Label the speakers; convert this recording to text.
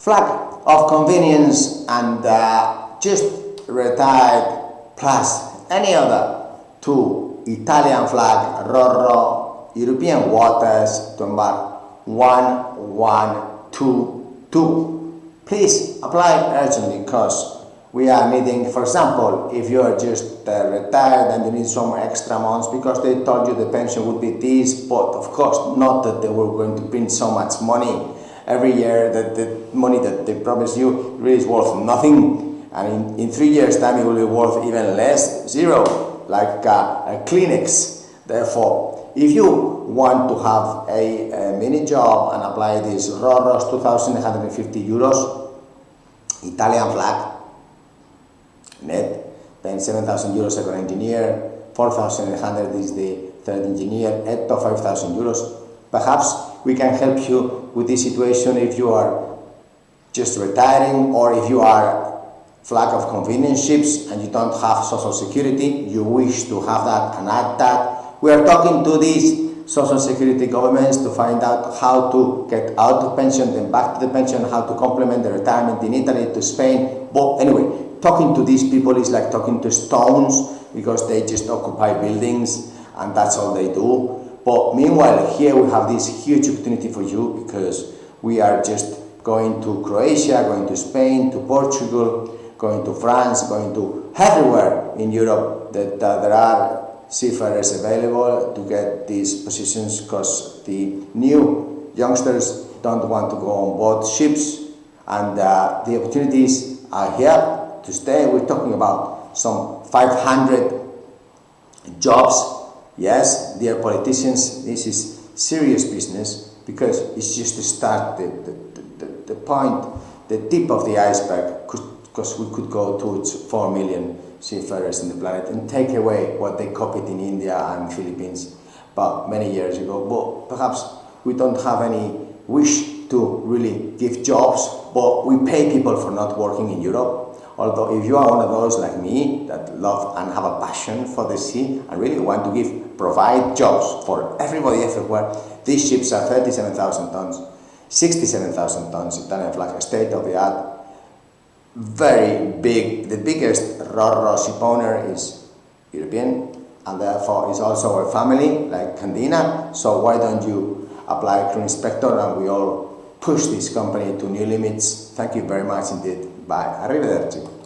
Speaker 1: flag of convenience and just retired plus any other to Italian flag, Roro, European waters to Embark 1122. Please apply urgently because we are needing, for example, if you are just retired and you need some extra months because they told you the pension would be this, but of course not that they were going to print so much money every year that the money that they promise you really is worth nothing, and in 3 years time it will be worth even less, zero, like a Kleenex. Therefore, if you want to have a mini job and apply this Roro's 2,150 euros, Italian flag, net, then 7,000 euros second engineer, 4,800 is the third engineer, at 5,000 euros. Perhaps we can help you with this situation if you are just retiring or if you are flag of convenience ships and you don't have social security, you wish to have that and add that. We are talking to these social security governments to find out how to get out of pension, then back to the pension, how to complement the retirement in Italy to Spain. But anyway, talking to these people is like talking to stones because they just occupy buildings and that's all they do. But meanwhile, here we have this huge opportunity for you because we are just going to Croatia, going to Spain, to Portugal, going to France, going to everywhere in Europe that there are seafarers available to get these positions because the new youngsters don't want to go on board ships and the opportunities are here to stay. We're talking about some 500 jobs. Yes, dear politicians, this is serious business because it's just to start the point, the tip of the iceberg, because we could go towards 4 million seafarers in the planet and take away what they copied in India and Philippines about many years ago. But perhaps we don't have any wish to really give jobs, but we pay people for not working in Europe. Although if you are one of those like me that love and have a passion for the sea and really want to provide jobs for everybody everywhere, these ships are 37,000 tons, 67,000 tons, Italian flag, state of the art, very big. The biggest Roro ship owner is European and therefore is also our family, like Candina. So why don't you apply crew inspector and we all push this company to new limits. Thank you very much indeed. Bye. Arrivederci.